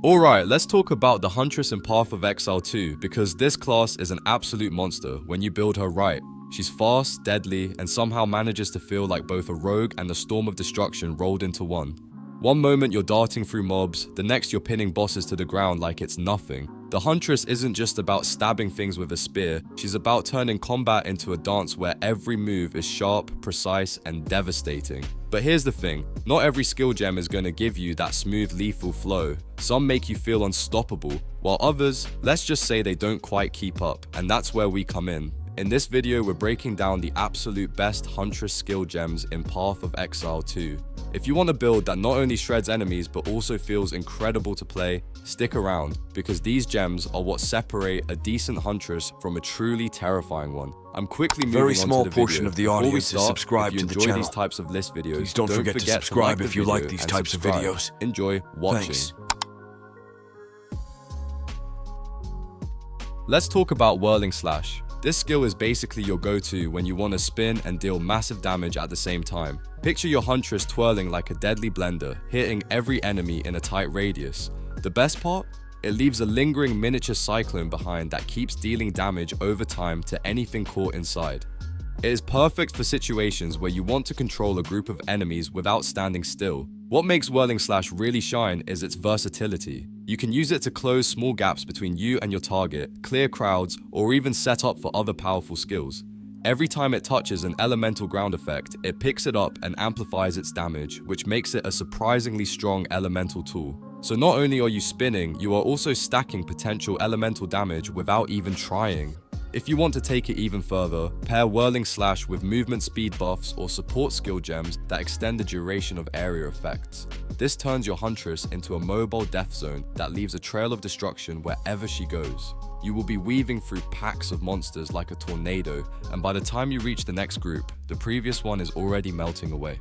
Alright, let's talk about the Huntress in Path of Exile 2, because this class is an absolute monster when you build her right. She's fast, deadly, and somehow manages to feel like both a rogue and a storm of destruction rolled into one. One moment you're darting through mobs, the next you're pinning bosses to the ground like it's nothing. The Huntress isn't just about stabbing things with a spear, she's about turning combat into a dance where every move is sharp, precise, and devastating. But here's the thing, not every skill gem is going to give you that smooth, lethal flow. Some make you feel unstoppable, while others, let's just say they don't quite keep up, and that's where we come in. In this video, we're breaking down the absolute best Huntress skill gems in Path of Exile 2. If you want a build that not only shreds enemies but also feels incredible to play, stick around, because these gems are what separate a decent Huntress from a truly terrifying one. I'm quickly moving Very on small to the portion video. of the Before we audience is start, subscribed if you to the enjoy channel. these types of list videos, Please don't forget to subscribe if you video like these and types of subscribe. videos. Enjoy watching. Thanks. Let's talk about Whirling Slash. This skill is basically your go-to when you want to spin and deal massive damage at the same time. Picture your Huntress twirling like a deadly blender, hitting every enemy in a tight radius. The best part? It leaves a lingering miniature cyclone behind that keeps dealing damage over time to anything caught inside. It is perfect for situations where you want to control a group of enemies without standing still. What makes Whirling Slash really shine is its versatility. You can use it to close small gaps between you and your target, clear crowds, or even set up for other powerful skills. Every time it touches an elemental ground effect, it picks it up and amplifies its damage, which makes it a surprisingly strong elemental tool. So not only are you spinning, you are also stacking potential elemental damage without even trying. If you want to take it even further, pair Whirling Slash with movement speed buffs or support skill gems that extend the duration of area effects. This turns your Huntress into a mobile death zone that leaves a trail of destruction wherever she goes. You will be weaving through packs of monsters like a tornado, and by the time you reach the next group, the previous one is already melting away.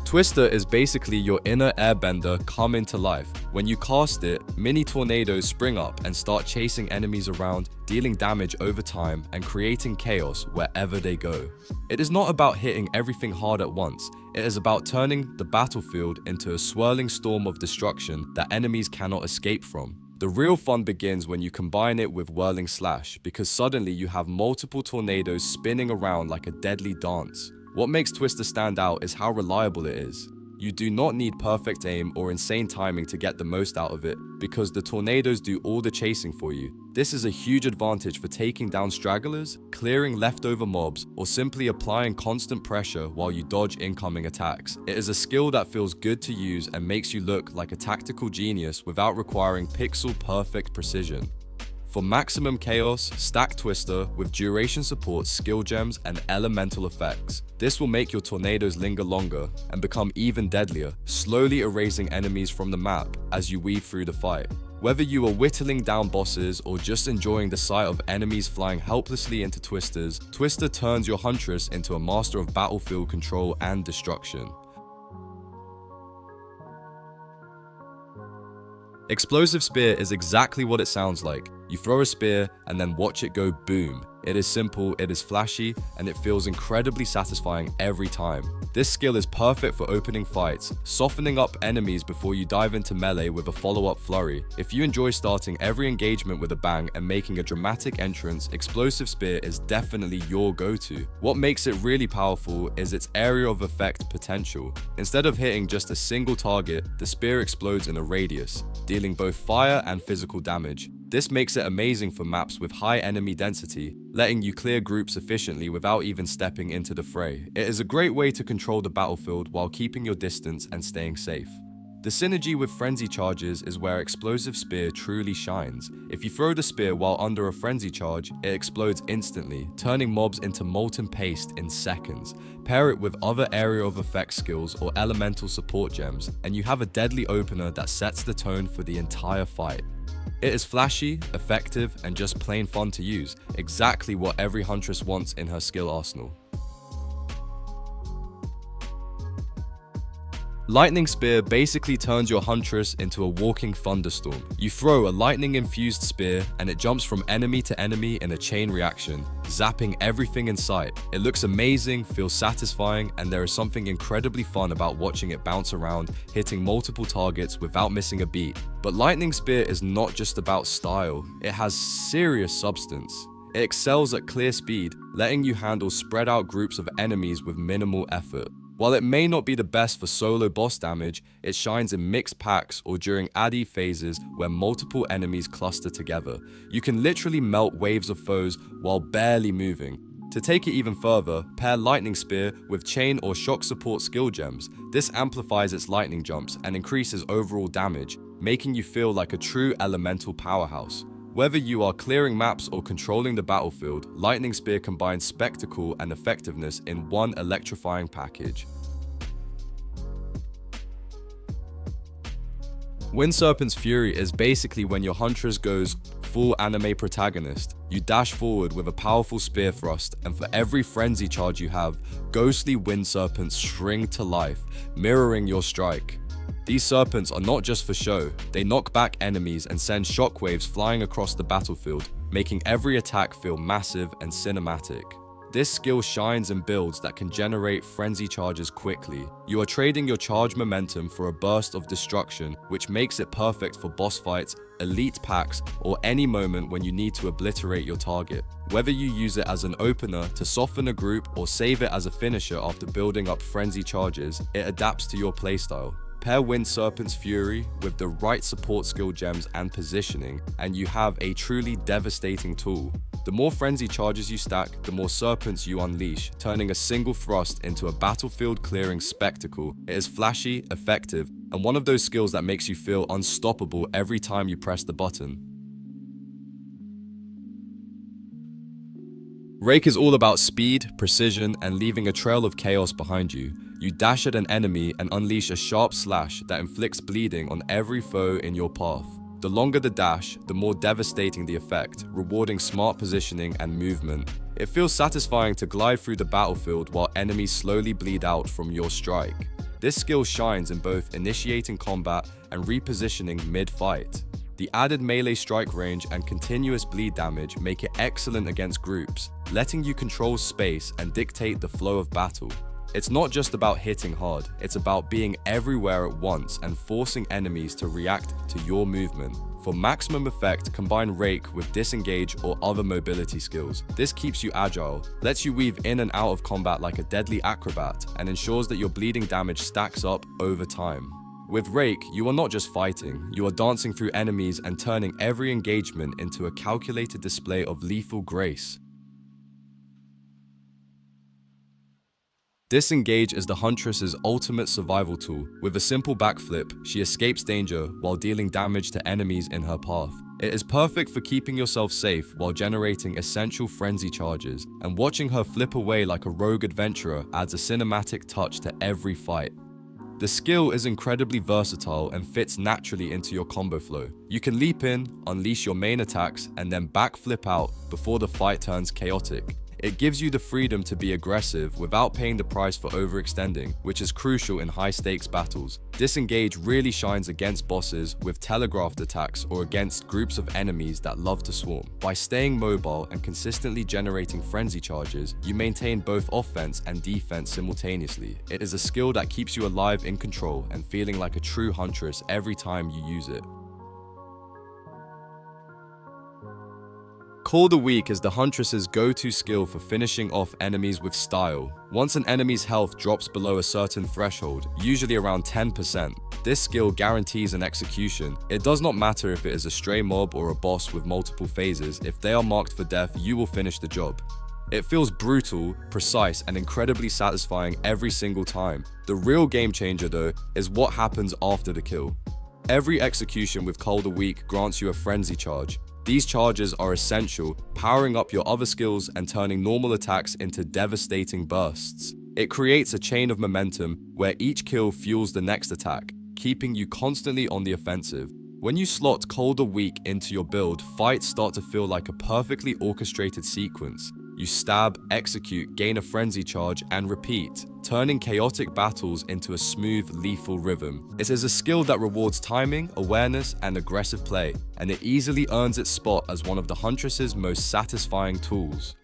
Twister is basically your inner airbender come into life. When you cast it, mini tornadoes spring up and start chasing enemies around, dealing damage over time and creating chaos wherever they go. It is not about hitting everything hard at once, it is about turning the battlefield into a swirling storm of destruction that enemies cannot escape from. The real fun begins when you combine it with Whirling Slash, because suddenly you have multiple tornadoes spinning around like a deadly dance. What makes Twister stand out is how reliable it is. You do not need perfect aim or insane timing to get the most out of it, because the tornadoes do all the chasing for you. This is a huge advantage for taking down stragglers, clearing leftover mobs, or simply applying constant pressure while you dodge incoming attacks. It is a skill that feels good to use and makes you look like a tactical genius without requiring pixel-perfect precision. For maximum chaos, stack Twister with duration support, skill gems, and elemental effects. This will make your tornadoes linger longer and become even deadlier, slowly erasing enemies from the map as you weave through the fight. Whether you are whittling down bosses or just enjoying the sight of enemies flying helplessly into Twisters, Twister turns your Huntress into a master of battlefield control and destruction. Explosive Spear is exactly what it sounds like. You throw a spear and then watch it go boom. It is simple, it is flashy, and it feels incredibly satisfying every time. This skill is perfect for opening fights, softening up enemies before you dive into melee with a follow-up flurry. If you enjoy starting every engagement with a bang and making a dramatic entrance, Explosive Spear is definitely your go-to. What makes it really powerful is its area of effect potential. Instead of hitting just a single target, the spear explodes in a radius, dealing both fire and physical damage. This makes it amazing for maps with high enemy density, letting you clear groups efficiently without even stepping into the fray. It is a great way to control the battlefield while keeping your distance and staying safe. The synergy with frenzy charges is where Explosive Spear truly shines. If you throw the spear while under a frenzy charge, it explodes instantly, turning mobs into molten paste in seconds. Pair it with other area of effect skills or elemental support gems, and you have a deadly opener that sets the tone for the entire fight. It is flashy, effective, and just plain fun to use, exactly what every Huntress wants in her skill arsenal. Lightning Spear basically turns your Huntress into a walking thunderstorm. You throw a lightning-infused spear and it jumps from enemy to enemy in a chain reaction, zapping everything in sight. It looks amazing, feels satisfying, and there is something incredibly fun about watching it bounce around, hitting multiple targets without missing a beat. But Lightning Spear is not just about style, it has serious substance. It excels at clear speed, letting you handle spread out groups of enemies with minimal effort. While it may not be the best for solo boss damage, it shines in mixed packs or during AD phases where multiple enemies cluster together. You can literally melt waves of foes while barely moving. To take it even further, pair Lightning Spear with chain or shock support skill gems. This amplifies its lightning jumps and increases overall damage, making you feel like a true elemental powerhouse. Whether you are clearing maps or controlling the battlefield, Lightning Spear combines spectacle and effectiveness in one electrifying package. Wind Serpent's Fury is basically when your Huntress goes full anime protagonist. You dash forward with a powerful spear thrust, and for every frenzy charge you have, ghostly wind serpents spring to life, mirroring your strike. These serpents are not just for show, they knock back enemies and send shockwaves flying across the battlefield, making every attack feel massive and cinematic. This skill shines in builds that can generate frenzy charges quickly. You are trading your charge momentum for a burst of destruction, which makes it perfect for boss fights, elite packs, or any moment when you need to obliterate your target. Whether you use it as an opener to soften a group or save it as a finisher after building up frenzy charges, it adapts to your playstyle. Pair Wind Serpent's Fury with the right support skill gems and positioning, and you have a truly devastating tool. The more frenzy charges you stack, the more serpents you unleash, turning a single thrust into a battlefield clearing spectacle. It is flashy, effective, and one of those skills that makes you feel unstoppable every time you press the button. Rake is all about speed, precision, and leaving a trail of chaos behind you. You dash at an enemy and unleash a sharp slash that inflicts bleeding on every foe in your path. The longer the dash, the more devastating the effect, rewarding smart positioning and movement. It feels satisfying to glide through the battlefield while enemies slowly bleed out from your strike. This skill shines in both initiating combat and repositioning mid-fight. The added melee strike range and continuous bleed damage make it excellent against groups, letting you control space and dictate the flow of battle. It's not just about hitting hard, it's about being everywhere at once and forcing enemies to react to your movement. For maximum effect, combine Rake with Disengage or other mobility skills. This keeps you agile, lets you weave in and out of combat like a deadly acrobat, and ensures that your bleeding damage stacks up over time. With Rake, you are not just fighting, you are dancing through enemies and turning every engagement into a calculated display of lethal grace. Disengage is the Huntress's ultimate survival tool. With a simple backflip, she escapes danger while dealing damage to enemies in her path. It is perfect for keeping yourself safe while generating essential frenzy charges, and watching her flip away like a rogue adventurer adds a cinematic touch to every fight. The skill is incredibly versatile and fits naturally into your combo flow. You can leap in, unleash your main attacks, and then backflip out before the fight turns chaotic. It gives you the freedom to be aggressive without paying the price for overextending, which is crucial in high-stakes battles. Disengage really shines against bosses with telegraphed attacks or against groups of enemies that love to swarm. By staying mobile and consistently generating frenzy charges, you maintain both offense and defense simultaneously. It is a skill that keeps you alive in control and feeling like a true Huntress every time you use it. Call the Weak is the Huntress's go-to skill for finishing off enemies with style. Once an enemy's health drops below a certain threshold, usually around 10%, this skill guarantees an execution. It does not matter if it is a stray mob or a boss with multiple phases, if they are marked for death, you will finish the job. It feels brutal, precise, and incredibly satisfying every single time. The real game changer though, is what happens after the kill. Every execution with Call the Weak grants you a frenzy charge. These charges are essential, powering up your other skills and turning normal attacks into devastating bursts. It creates a chain of momentum where each kill fuels the next attack, keeping you constantly on the offensive. When you slot Call the Weak into your build, fights start to feel like a perfectly orchestrated sequence. You stab, execute, gain a frenzy charge, and repeat, turning chaotic battles into a smooth, lethal rhythm. It is a skill that rewards timing, awareness, and aggressive play, and it easily earns its spot as one of the Huntress's most satisfying tools.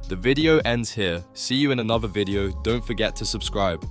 The video ends here. See you in another video. Don't forget to subscribe.